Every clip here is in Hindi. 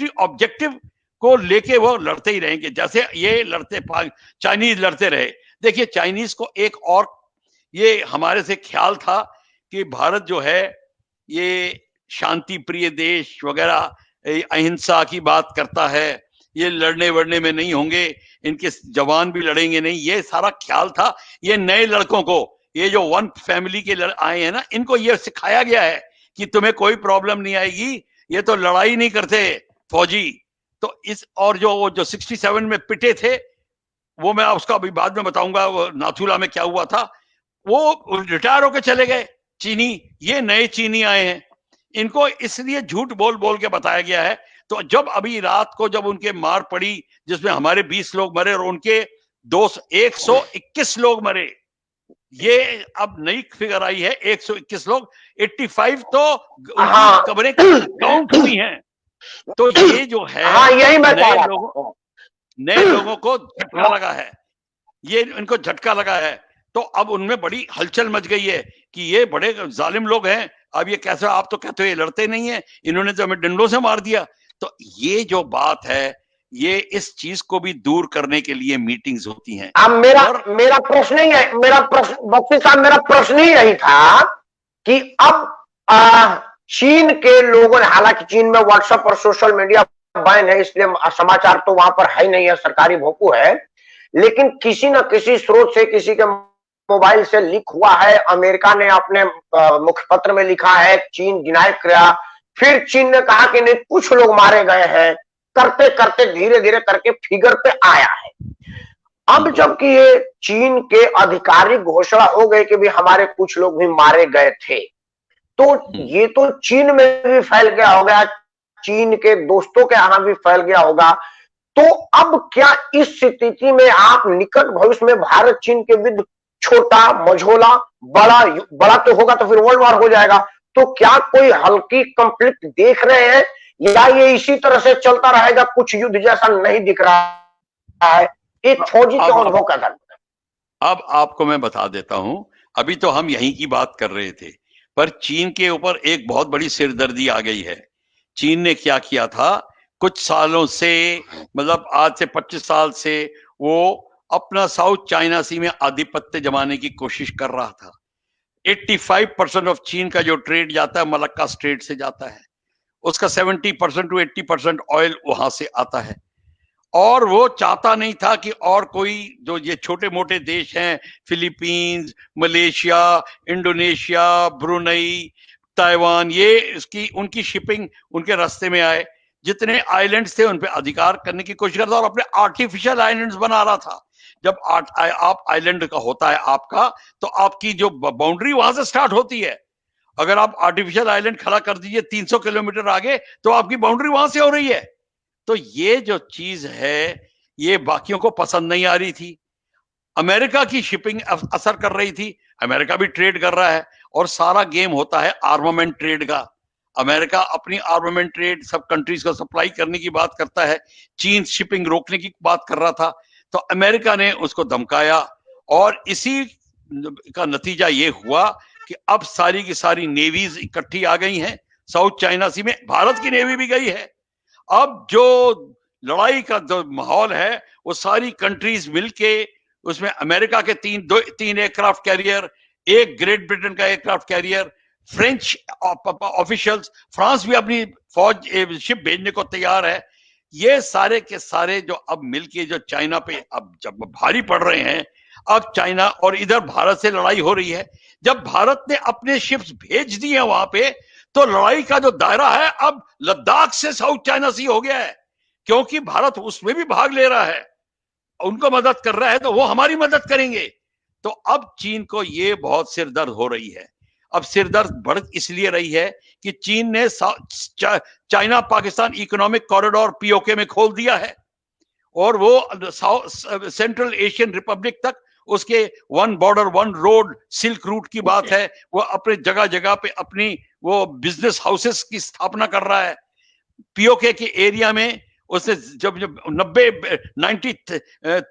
मिलिट्री ऑब्जेक्टिव को लेके वो लड़ते ही रहेंगे, जैसे ये लड़ते चाइनीज लड़ते रहे। देखिए चाइनीज को एक और ये हमारे से ख्याल था कि भारत जो है ये शांति प्रिय देश वगैरह, अहिंसा की बात करता है, ये लड़ने वड़ने में नहीं होंगे, इनके जवान भी लड़ेंगे नहीं, ये सारा ख्याल था। ये नए लड़कों को, ये जो वन फैमिली के आए हैं ना, इनको ये सिखाया गया है कि तुम्हें कोई प्रॉब्लम नहीं आएगी, ये तो लड़ाई नहीं करते फौजी। तो इस और जो 67 में पिटे थे, वो मैं उसका अभी बाद में बताऊंगा, वो नाथुला में क्या हुआ था। वो रिटायर होकर चले गए चीनी, ये नए चीनी आए हैं, इनको इसलिए झूठ बोल बोल के बताया गया है। तो जब अभी रात को जब उनके मार पड़ी, जिसमें हमारे 20 लोग मरे और उनके 121 लोग मरे, ये अब नई फिगर आई है 121 लोग, 85 तो उनकी कब्रें काउंट हुई हैं। तो ये जो है यही नए लोगों को झटका लगा है, ये इनको झटका लगा है। तो अब उनमें बड़ी हलचल मच गई है कि ये बड़े जालिम लोग हैं, अब ये कैसे, आप तो कहते हो ये लड़ते नहीं है, इन्होंने तो हमें डंडों से मार दिया। तो ये जो बात है, ये इस चीज को भी दूर करने के लिए मीटिंग्स होती हैं। अब मेरा प्रश्न ही है, बख्शी साहब मेरा प्रश्न ही यही था कि अब चीन के लोगों ने, हालांकि चीन में व्हाट्सएप और सोशल मीडिया बैन है, इसलिए समाचार तो वहां पर है नहीं है, सरकारी भोकू है, लेकिन किसी न किसी स्रोत से, किसी के मोबाइल से लीक हुआ है। अमेरिका ने अपने मुखपत्र में लिखा है चीन डिनाई किया, फिर चीन ने कहा कि नहीं कुछ लोग मारे गए हैं, करते करते धीरे धीरे करके फिगर पे आया है। अब जबकि ये चीन के आधिकारिक घोषणा हो गई कि भी हमारे कुछ लोग भी मारे गए थे, तो ये तो चीन में भी फैल गया होगा, चीन के दोस्तों के यहां भी फैल गया होगा। तो अब क्या इस स्थिति में आप निकट भविष्य में भारत चीन के विरुद्ध छोटा मझोला बड़ा तो होगा तो फिर वर्ल्ड वॉर हो जाएगा, तो क्या कोई हल्की कंफ्लिक्ट देख रहे हैं, या ये इसी तरह से चलता रहेगा, कुछ युद्ध जैसा नहीं दिख रहा है? एक फौजी के अनुभव का धर्म। अब आपको मैं बता देता हूं, अभी तो हम यहीं की बात कर रहे थे, पर चीन के ऊपर एक बहुत बड़ी सिरदर्दी आ गई है। चीन ने क्या किया था कुछ सालों से, मतलब आज से 25 साल से, वो अपना साउथ चाइना सी में आधिपत्य जमाने की कोशिश कर रहा था। 85% ऑफ चीन का जो ट्रेड जाता है मलक्का स्ट्रेट से जाता है, उसका 70% टू 80% ऑयल वहां से आता है। और वो चाहता नहीं था कि और कोई जो ये छोटे मोटे देश हैं, Philippines, Malaysia, Indonesia, Brunei, Taiwan, ये उनकी शिपिंग उनके रास्ते में आए। जितने आइलैंड्स थे उन पे अधिकार करने की कोशिश करता और अपने आर्टिफिशियल आइलैंड्स बना रहा था। जब आप आइलैंड का होता है आपका, तो आपकी जो बाउंड्री वहां से स्टार्ट होती है। अगर आप आर्टिफिशियल आइलैंड खड़ा कर दीजिए 300 किलोमीटर आगे, तो आपकी बाउंड्री वहां से हो रही है। तो ये जो चीज है, ये बाकियों को पसंद नहीं आ रही थी। अमेरिका की शिपिंग असर कर रही थी, अमेरिका भी ट्रेड कर रहा है, और सारा गेम होता है आर्मामेंट ट्रेड का। अमेरिका अपनी आर्मामेंट ट्रेड सब कंट्रीज को सप्लाई करने की बात करता है, चीन शिपिंग रोकने की बात कर रहा था, तो अमेरिका ने उसको धमकाया, और इसी का नतीजा ये हुआ कि अब सारी की सारी नेवीज इकट्ठी आ गई हैं साउथ चाइना सी में, भारत की नेवी भी गई है। अब जो लड़ाई का जो माहौल है, वो सारी कंट्रीज मिलके, उसमें अमेरिका के तीन एयरक्राफ्ट कैरियर, एक ग्रेट ब्रिटेन का aircraft carrier, French officials, France भी अपनी फौज शिप भेजने को तैयार है। ये सारे के सारे जो अब मिलके जो चाइना पे अब जब भारी पड़ रहे हैं, अब चाइना और इधर भारत से लड़ाई हो रही है। जब भारत ने अपने शिप्स भेज दिए हैं वहां पे, तो लड़ाई का जो दायरा है अब लद्दाख से साउथ चाइना सी हो गया है, क्योंकि भारत उसमें भी भाग ले रहा है, उनको मदद कर रहा है, तो वो हमारी मदद करेंगे। तो अब चीन को ये बहुत सिरदर्द हो रही है। अब सिरदर्द बढ़ इसलिए रही है कि चीन ने China Pakistan economic corridor PoK में खोल दिया है, और वो सेंट्रल एशियन रिपब्लिक तक उसके one border one road silk route की बात है, वो अपने जगह जगह पे अपनी वो बिजनेस हाउसेस की स्थापना कर रहा है। पीओके के एरिया में उसने जब 90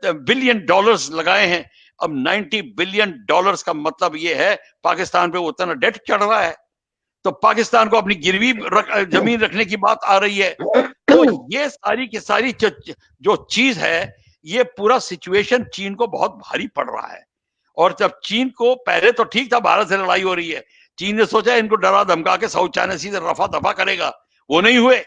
बिलियन डॉलर्स लगाए हैं, अब 90 बिलियन डॉलर्स का मतलब ये है पाकिस्तान पे उतना डेट चढ़ रहा है, तो पाकिस्तान को अपनी गिरवी जमीन रखने की बात आ रही है। तो ये सारी की सारी जो चीज है, ये पूरा सिचुएशन चीन को बहुत भारी पड़ रहा है। और जब चीन को, पहले तो ठीक था, भारत से लड़ाई हो रही है, चीन ने सोचा इनको डरा धमका के साउथ चाइना सी से रफा दफा करेगा, वो नहीं हुए।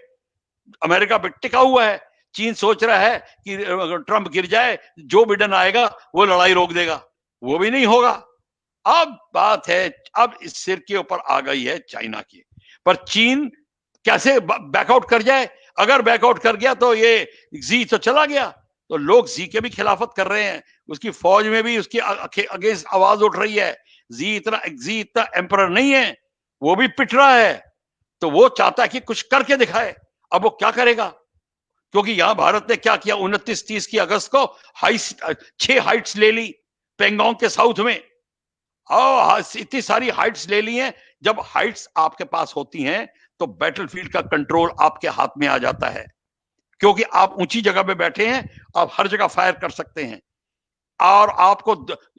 अमेरिका पे टिका हुआ है। चीन सोच रहा है कि ट्रंप गिर जाए, जो बिडेन आएगा वो लड़ाई रोक देगा, वो भी नहीं होगा। अब बात है, अब इस सिर के ऊपर आ गई है चाइना की, पर चीन कैसे बैकआउट कर जाए। अगर बैकआउट कर गया तो ये जी तो चला गया, तो लोग जी के भी खिलाफत कर रहे हैं, उसकी फौज में भी उसकी अगेंस्ट आवाज उठ रही है। जी इतना एम्परर नहीं है, वो भी पिट रहा है। तो वो चाहता है कि कुछ करके दिखाए। अब वो क्या करेगा, क्योंकि यहां भारत ने क्या किया, 29-30 की अगस्त को 6 हाइट्स ले ली पेंगोंग के साउथ में। इतनी सारी हाइट्स ले ली हैं। जब हाइट्स आपके पास होती हैं तो बैटलफील्ड का कंट्रोल आपके हाथ में आ जाता है, क्योंकि आप ऊंची जगह पे बैठे हैं, आप हर जगह फायर कर सकते हैं। और आपको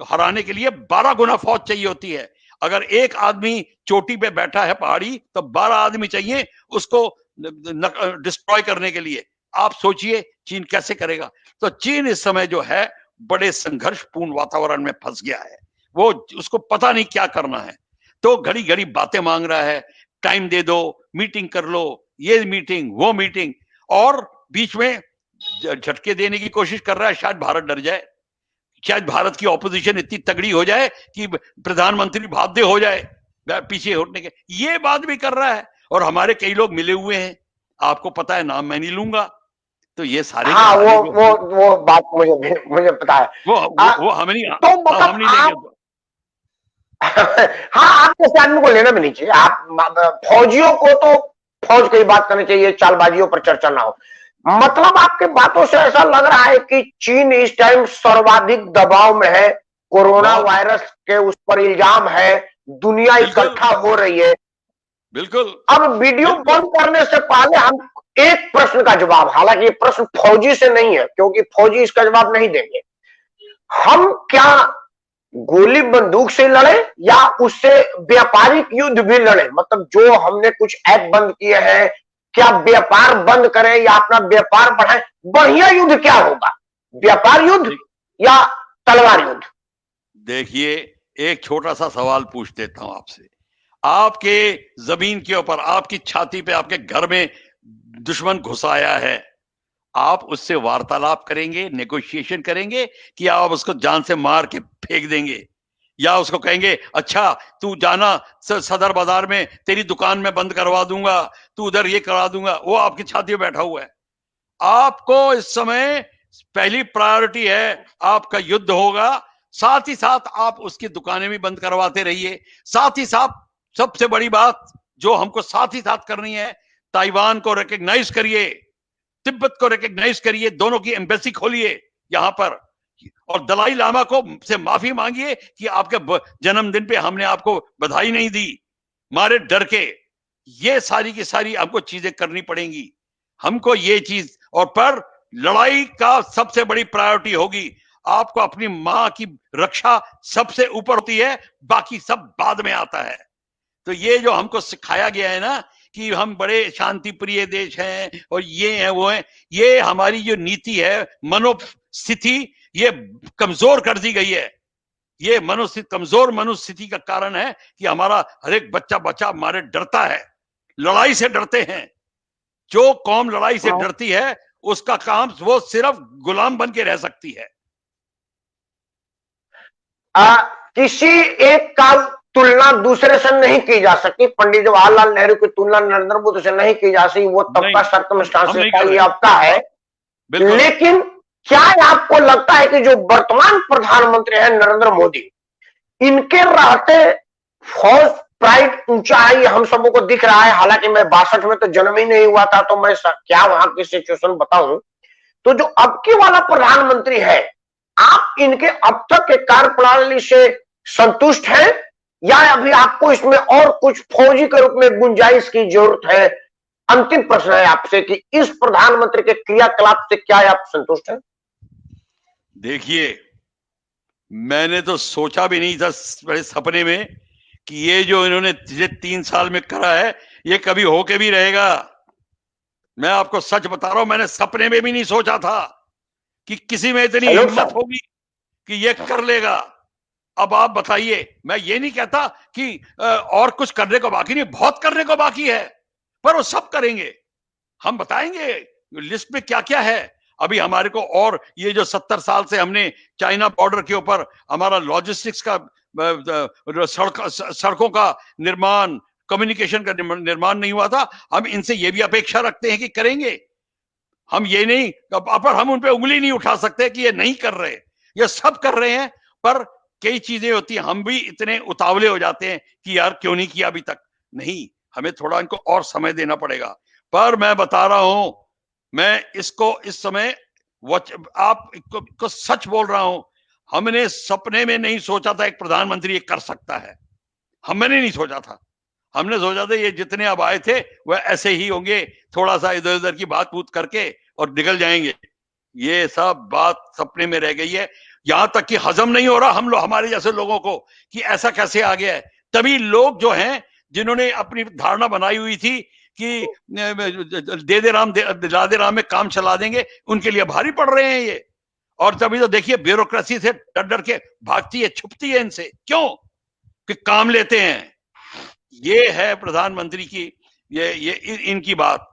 हराने के लिए 12 गुना फौज चाहिए होती है। अगर एक आदमी चोटी पे बैठा है पहाड़ी, तो 12 आदमी चाहिए उसको डिस्ट्रॉय करने के लिए। आप सोचिए चीन कैसे करेगा। तो चीन इस समय जो है बड़े संघर्षपूर्ण वातावरण में फंस गया है। वो, उसको पता नहीं क्या करना है, तो घड़ी घड़ी बातें मांग रहा है, टाइम दे दो, मीटिंग कर लो, ये मीटिंग वो मीटिंग, और बीच में झटके देने की कोशिश कर रहा है, शायद भारत डर जाए, शायद भारत की ऑपोजिशन इतनी तगड़ी हो जाए कि प्रधानमंत्री बाध्य हो जाए पीछे हटने के। ये बात भी कर रहा है, और हमारे कई लोग मिले हुए हैं, आपको पता है, नाम मैं नहीं लूंगा। तो ये सारे हाँ, सारे वो बात मुझे पता है। वो हम नहीं, तो मतलब हम नहीं लेंगे। हाँ, आप जैसे आदमी को लेना भी नहीं चाहिए। आप फौजियों को तो फौज की बात करनी चाहिए, चालबाजियों पर चर्चा ना हो। मतलब आपके बातों से ऐसा लग रहा है कि चीन इस टाइम सर्वाधिक दबाव में है, कोरोना वायरस के उस पर इल्जाम है, दुनिया इकट्ठा हो रही है। बिल्कुल। अब वीडियो बंद करने से पहले हम एक प्रश्न का जवाब, हालांकि ये प्रश्न फौजी से नहीं है, क्योंकि फौजी इसका जवाब नहीं देंगे। हम क्या गोली बंदूक से लड़े या उससे व्यापारिक युद्ध भी लड़े? मतलब जो हमने कुछ ऐप बंद किए हैं, क्या व्यापार बंद करें या अपना व्यापार बढ़ाएं? बढ़िया युद्ध क्या होगा, व्यापार युद्ध या तलवार युद्ध? देखिए, एक छोटा सा सवाल पूछ देता हूं आपसे। आपके जमीन के ऊपर, आपकी छाती पे, आपके घर में दुश्मन घुस आया है, आप उससे वार्तालाप करेंगे, नेगोशिएशन करेंगे, कि आप उसको जान से मार के फेंक देंगे, या उसको कहेंगे अच्छा तू जाना सदर बाजार में, तेरी दुकान में बंद करवा दूंगा, तू उधर ये करा दूंगा। वो आपकी छाती में बैठा हुआ है। आपको इस समय पहली प्रायोरिटी है, आपका युद्ध होगा। साथ ही साथ आप उसकी दुकानें भी बंद करवाते रहिए। साथ ही साथ सबसे बड़ी बात जो हमको साथ ही साथ करनी है, ताइवान को रिकॉग्नाइज करिए, तिब्बत को रिकॉग्नाइज करिए, दोनों की एम्बेसी खोलिए यहां पर, और दलाई लामा को से माफी मांगिए कि आपके जन्मदिन पे हमने आपको बधाई नहीं दी, मारे डर के। ये सारी की सारी हमको चीजें करनी पड़ेंगी, हमको ये चीज। और पर लड़ाई का सबसे बड़ी प्रायोरिटी होगी, आपको अपनी मां की रक्षा सबसे ऊपर होती है, बाकी सब बाद में आता है। तो ये जो हमको सिखाया गया है ना कि हम बड़े शांति प्रिय देश हैं और ये है वो है, ये हमारी जो नीति है, मनोस्थिति, ये कमजोर कर दी गई है। ये कमजोर मनोस्थिति का कारण है कि हमारा हर एक बच्चा हमारे डरता है, लड़ाई से डरते हैं। जो कौम लड़ाई से डरती है उसका काम, वो सिर्फ गुलाम बन के रह सकती है। किसी एक का तुलना दूसरे से नहीं की जा सकती। पंडित जवाहरलाल नेहरू की तुलना नरेंद्र मोदी से नहीं की जा सकती, वो तब का सर्कमस्टांसेस का ये आपका है। लेकिन क्या आपको लगता है कि जो वर्तमान प्रधानमंत्री है नरेंद्र मोदी, इनके रहते फौज प्राइड ऊंचा है, ये हम सबों को दिख रहा है। हालांकि मैं 62 में तो जन्म ही नहीं हुआ था, तो मैं क्या वहां की सिचुएशन बताऊं। तो जो अब की वाला प्रधानमंत्री है, आप इनके अब तक के कार्यप्रणाली से संतुष्ट हैं या अभी आपको इसमें और कुछ फौजी के रूप में गुंजाइश की जरूरत है? अंतिम प्रश्न है आपसे कि इस प्रधानमंत्री के क्रियाकलाप से क्या आप संतुष्ट हैं? देखिए, मैंने तो सोचा भी नहीं था बड़े सपने में कि ये जो इन्होंने 3 साल में करा है, ये कभी होके भी रहेगा। मैं आपको सच बता रहा हूं, मैंने सपने में भी नहीं सोचा था कि किसी में इतनी हेलो हिम्मत सर। होगी कि ये कर लेगा। अब आप बताइए, मैं ये नहीं कहता कि और कुछ करने को बाकी नहीं, बहुत करने को बाकी है, पर वो सब करेंगे। हम बताएंगे लिस्ट में क्या क्या है। अभी हमारे को, और ये जो 70 साल से हमने चाइना बॉर्डर के ऊपर हमारा लॉजिस्टिक्स का, सड़कों का निर्माण, कम्युनिकेशन का निर्माण नहीं हुआ था, हम इनसे ये भी अपेक्षा रखते हैं कि करेंगे। हम ये नहीं, पर हम उन पे उंगली नहीं उठा सकते कि ये नहीं कर रहे, ये सब कर रहे हैं। पर कई चीजें होती हैं, हम भी इतने उतावले हो जाते हैं कि यार क्यों नहीं किया अभी तक। नहीं, हमें थोड़ा इनको और समय देना पड़ेगा। पर मैं बता रहा हूं, मैं इसको इस समय आप को सच बोल रहा हूं, हमने सपने में नहीं सोचा था एक प्रधानमंत्री ये कर सकता है। हमने नहीं सोचा था। हमने सोचा था ये जितने अब आए थे वह ऐसे ही होंगे, थोड़ा सा इधर उधर की बात बूत करके और निकल जाएंगे। ये सब बात सपने में रह गई है। यहां तक कि हजम नहीं हो रहा हम लोग, हमारे जैसे लोगों को, कि ऐसा कैसे आ गया है। तभी लोग जो हैं, जिन्होंने अपनी धारणा बनाई हुई थी कि दे दे राम ला दे राम में काम चला देंगे, उनके लिए भारी पड़ रहे हैं ये। और तभी तो देखिए ब्यूरोक्रेसी से डर डर के भागती है, छुपती है इनसे। क्यों? कि काम लेते हैं। ये है प्रधानमंत्री की, ये इनकी बात।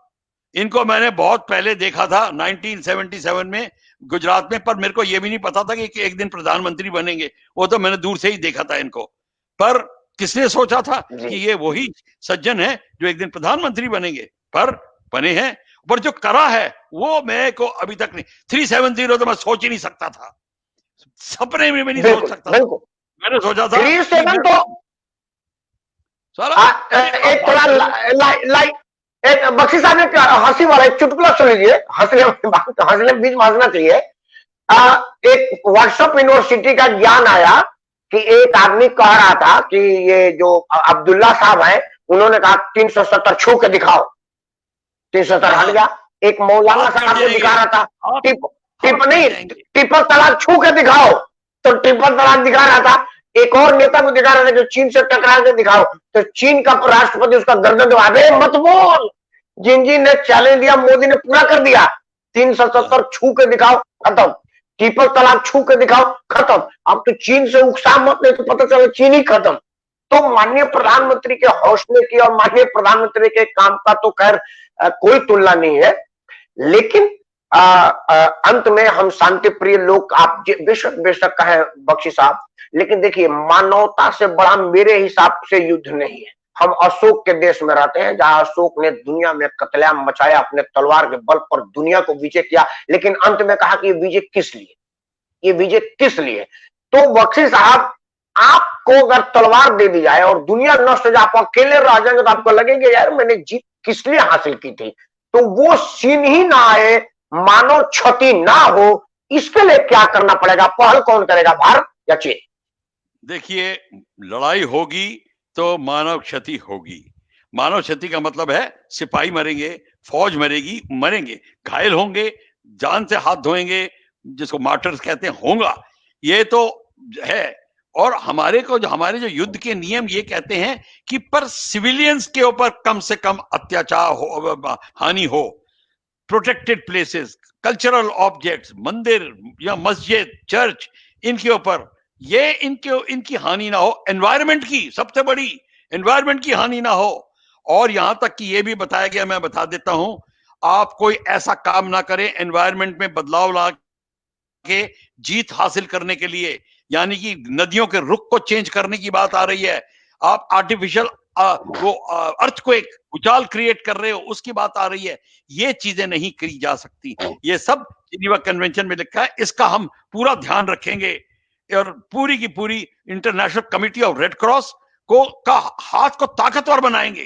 इनको मैंने बहुत पहले देखा था 1977 में गुजरात में, पर मेरे को ये भी नहीं पता था कि एक दिन प्रधानमंत्री बनेंगे। वो तो मैंने दूर से ही देखा था इनको। पर किसने सोचा था कि ये वही सज्जन है जो एक दिन प्रधानमंत्री बनेंगे। पर बने हैं। पर जो करा है वो मैं को अभी तक नहीं। 370 तो मैं सोच ही नहीं सकता था, सपने में भी नहीं सोच सकता था। मैंने सोचा था 37 तो सारा एक थोड़ा लाइक एक बख्शी साहब ने हंसी वाला एक चुटकुला सुन लीजिए, हंसने बीच में हंसना चाहिए। एक व्हाट्सएप यूनिवर्सिटी का ज्ञान आया कि एक आदमी कह रहा था कि ये जो अब्दुल्ला साहब हैं, उन्होंने कहा 370 छू के दिखाओ, 370 हट गया। एक मौलाना साहब को दिखा रहा था, ट्रिपल तलाक छू के दिखाओ, तो ट्रिपल तलाक दिखा रहा था। एक और नेता को दिखा रहा था जो चीन से टकरा के दिखाओ, तो चीन का राष्ट्रपति उसका गर्दन दबा, अबे मत बोल। जिनजी ने चैलेंज दिया, मोदी ने पूरा कर दिया। 370 छू के दिखाओ, खत्म। ट्रिपल तलाक छू के दिखाओ, खत्म। अब तो चीन से उकसा मत, नहीं तो पता चला चीन ही खत्म। तो माननीय प्रधानमंत्री के हौसले की और माननीय प्रधानमंत्री के काम का तो खैर कोई तुलना नहीं है। लेकिन अंत में हम शांति प्रिय लोग, आप बेशक कहें बख्शी साहब, लेकिन देखिए मानवता से बड़ा मेरे हिसाब से युद्ध नहीं है। हम अशोक के देश में रहते हैं, जहां अशोक ने दुनिया में कत्लेआम मचाया, अपने तलवार के बल पर दुनिया को विजय किया, लेकिन अंत में कहा कि ये विजय किस लिए, ये विजय किस लिए। तो बख्शी साहब, आपको अगर तलवार दे दी जाए और दुनिया नष्ट हो जाए, आप अकेले रह जाएंगे, तो आपको लगेगा यार मैंने जीत किस लिए हासिल की थी। तो वो सीन ही ना आए, मानव क्षति ना हो, इसके लिए क्या करना पड़ेगा? पहल कौन करेगा, भारत या चीन? देखिए, लड़ाई होगी तो मानव क्षति होगी। मानव क्षति का मतलब है सिपाही मरेंगे, फौज मरेगी, मरेंगे, घायल होंगे, जान से हाथ धोएंगे, जिसको मार्टर्स कहते हैं, होगा। ये तो है। और हमारे जो युद्ध के नियम ये कहते हैं कि पर सिविलियंस के ऊपर कम से कम अत्याचार हो, हानि हो। प्रोटेक्टेड प्लेसेस, कल्चरल ऑब्जेक्ट्स, मंदिर या मस्जिद, चर्च, इनके ऊपर ये इनकी हानि ना हो। एनवायरनमेंट की, सबसे बड़ी एनवायरनमेंट की हानि ना हो। और यहां तक कि ये भी बताया गया, मैं बता देता हूं, आप कोई ऐसा काम ना करें एनवायरनमेंट में बदलाव ला के जीत हासिल करने के लिए, यानी कि नदियों के रुख को चेंज करने की बात आ रही है। आप आर्टिफिशियल वो अर्थक्वेक, भूचाल क्रिएट कर रहे हो, उसकी बात आ रही है। ये चीजें नहीं करी जा सकती। ये सब जिनेवा कन्वेंशन में लिखा है, इसका हम पूरा ध्यान रखेंगे। और पूरी की पूरी international committee of red cross का हाथ को ताकतवर बनाएंगे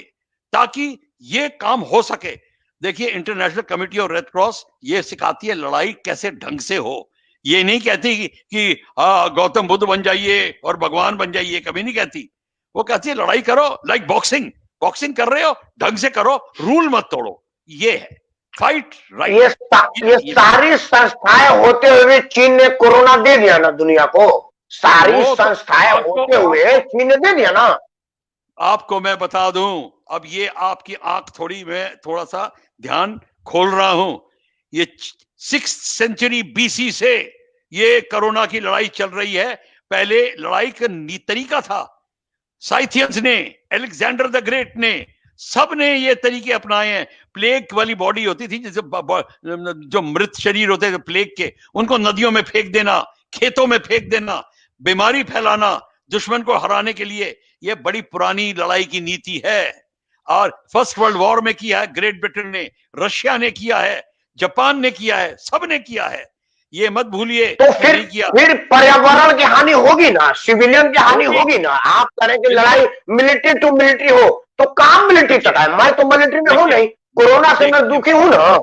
ताकि ये काम हो सके। देखिए, international committee of red cross ये सिखाती है लड़ाई कैसे ढंग से हो। ये नहीं कहती कि गौतम बुद्ध बन जाइए और भगवान बन जाइए, कभी नहीं कहती। वो कहती है लड़ाई करो लाइक बॉक्सिंग, बॉक्सिंग कर रहे हो ढंग से करो, रूल मत तोड़ो। ये है फाइट राइट। ये सारी संस्थाएं होते हुए चीन ने कोरोना दे दिया ना दुनिया को। सारी संस्थाएं होते हुए चीन ने दे दिया ना। आपको मैं बता दूं, अब ये आपकी आंख थोड़ी, मैं थोड़ा सा ध्यान खोल रहा हूं, ये 6th सेंचुरी बीसी से ये कोरोना की लड़ाई चल रही है। पहले लड़ाई का तरीका था, साइथियंस ने, अलेक्जेंडर द ग्रेट ने, सब ने ये तरीके अपनाए हैं। प्लेग वाली बॉडी होती थी, जैसे जो मृत शरीर होते थे प्लेग के, उनको नदियों में फेंक देना, खेतों में फेंक देना, बीमारी फैलाना दुश्मन को हराने के लिए। ये बड़ी पुरानी लड़ाई की नीति है और फर्स्ट वर्ल्ड वॉर में किया है ग्रेट ब्रिटेन ने, रशिया ने किया है, जापान ने किया है, सब ने किया है। ये मत भूलिए। तो फिर पर्यावरण की हानि होगी ना, सिविलियन की हानि होगी ना। आप करें कि लड़ाई मिलिट्री टू मिलिट्री हो, तो काम मिलिट्री तक है। मैं तो मिलिट्री में हूं नहीं, कोरोना से मैं दुखी हूं ना।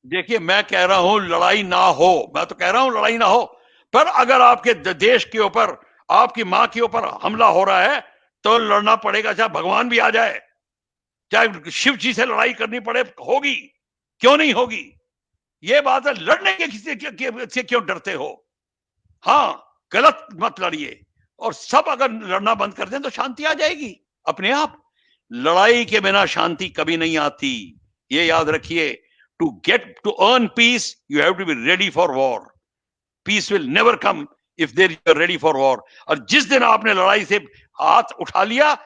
देखिए, मैं कह रहा हूं लड़ाई ना हो, मैं तो कह रहा हूं लड़ाई ना हो, पर अगर आपके देश के ऊपर, आपकी मां के ऊपर हमला हो रहा है तो लड़ना पड़ेगा, चाहे भगवान भी आ जाए, चाहे शिव जी से लड़ाई करनी पड़े, होगी, क्यों नहीं होगी। ये बात है, लड़ने के से क्यों डरते हो। हाँ, गलत मत लड़िए, और सब अगर लड़ना बंद कर दें तो शांति आ जाएगी अपने आप। लड़ाई के बिना शांति कभी नहीं आती, ये याद रखिए। To earn peace you have to be ready for war. Peace will never come if there you are ready for war. और जिस दिन आपने लड़ाई से हाथ उठा लिया,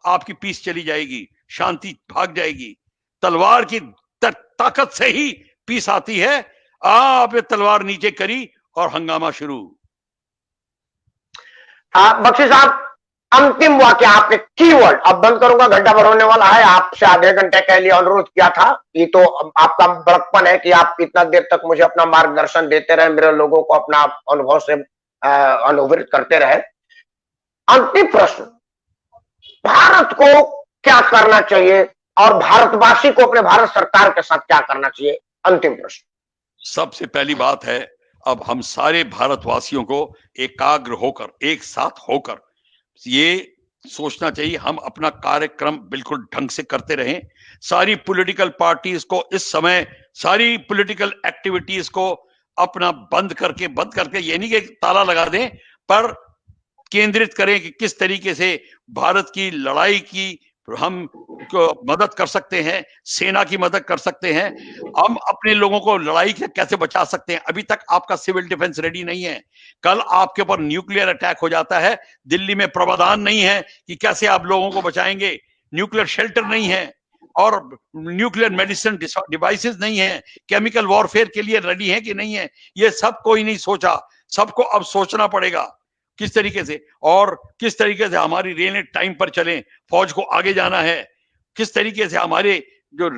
आपकी पीस चली जाएगी, शांति भाग जाएगी। तलवार की ताकत से ही पीस आती है। आपने तलवार नीचे करी और हंगामा शुरू। बख्शी साहब, अंतिम वाक्य, आपके कीवर्ड, अब बंद करूंगा, घंटा भर होने वाला है। आपसे आधे घंटे के लिए अनुरोध किया था, ये तो आपका बड़कपन है कि आप इतना देर तक मुझे अपना मार्गदर्शन देते रहे, मेरे लोगों को अपना अनुभव से अनुभूत करते रहे। अंतिम प्रश्न, भारत को क्या करना चाहिए और भारतवासी को अपने भारत सरकार के साथ क्या करना चाहिए? अंतिम प्रश्न। सबसे पहली बात है, अब हम सारे भारतवासियों को एकाग्र होकर, एक साथ होकर ये सोचना चाहिए, हम अपना कार्यक्रम बिल्कुल ढंग से करते रहें। सारी पॉलिटिकल पार्टीज को इस समय, सारी पॉलिटिकल एक्टिविटीज को अपना बंद करके, ये नहीं कि ताला लगा दें, पर केंद्रित करें कि किस तरीके से भारत की लड़ाई की हम मदद कर सकते हैं, सेना की मदद कर सकते हैं, हम अपने लोगों को लड़ाई से कैसे बचा सकते हैं। अभी तक आपका सिविल डिफेंस रेडी नहीं है, कल आपके ऊपर न्यूक्लियर अटैक हो जाता है, दिल्ली में प्रावधान नहीं है कि कैसे आप लोगों को बचाएंगे, न्यूक्लियर शेल्टर नहीं है, और न्यूक्लियर मेडिसिन डिवाइसेस नहीं है, केमिकल वॉरफेयर के लिए रेडी है कि नहीं है, ये सब कोई नहीं सोचा। सबको अब सोचना पड़ेगा किस तरीके से, और किस तरीके से हमारी रेलें टाइम पर चलें, फौज को आगे जाना है, किस तरीके से हमारे जो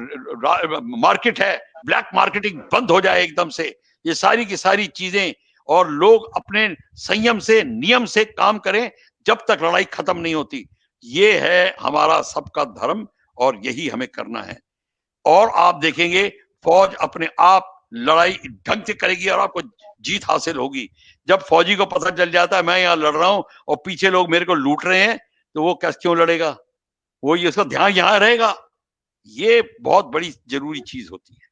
मार्केट है, ब्लैक मार्केटिंग बंद हो जाए एकदम से। ये सारी की सारी चीजें, और लोग अपने संयम से, नियम से काम करें जब तक लड़ाई खत्म नहीं होती। ये है हमारा सबका धर्म और यही हमें करना है। और आप देखेंगे फौज अपने आप लड़ाई ढंग से करेगी और आपको जीत हासिल होगी। जब फौजी को पता चल जाता है मैं यहाँ लड़ रहा हूं और पीछे लोग मेरे को लूट रहे हैं, तो वो क्यों लड़ेगा, वो ये उसका ध्यान यहां रहेगा। ये बहुत बड़ी जरूरी चीज होती है।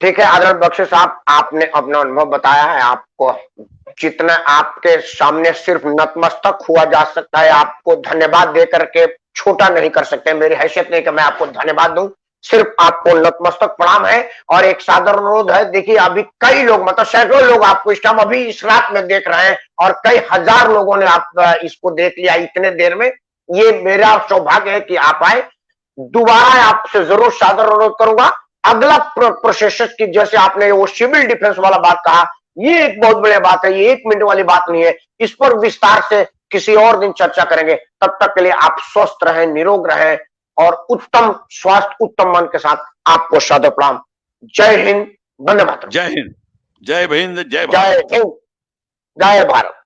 ठीक है आदरणीय बख्शी साहब, आपने अपना अनुभव बताया है। आपको जितना आपके सामने सिर्फ नतमस्तक हुआ जा सकता है, आपको धन्यवाद देकर के छोटा नहीं कर सकते। मेरी हैसियत नहीं कि मैं आपको धन्यवाद दूं, सिर्फ आपको नतमस्तक प्रणाम है। और एक सादर अनुरोध है, देखिए अभी कई लोग, मतलब सैकड़ों लोग आपको इस टाइम अभी इस रात में देख रहे हैं, और कई हजार लोगों ने आप इसको देख लिया इतने देर में। ये मेरा सौभाग्य है कि आप आए। दोबारा आपसे जरूर सादर अनुरोध करूंगा। अगला प्रोसेस की, जैसे आपने वो सिविल डिफेंस वाला बात कहा, ये एक बहुत बड़ी बात है, ये 1 मिनट वाली बात नहीं है। इस पर विस्तार से किसी और दिन चर्चा करेंगे। तब तक के लिए आप स्वस्थ रहें, निरोग रहें, और उत्तम स्वास्थ्य, उत्तम मन के साथ आपको सादर प्रणाम। जय हिंद, वंदे मातरम। जय हिंद, जय हिंद, जय हिंद, जय भारत।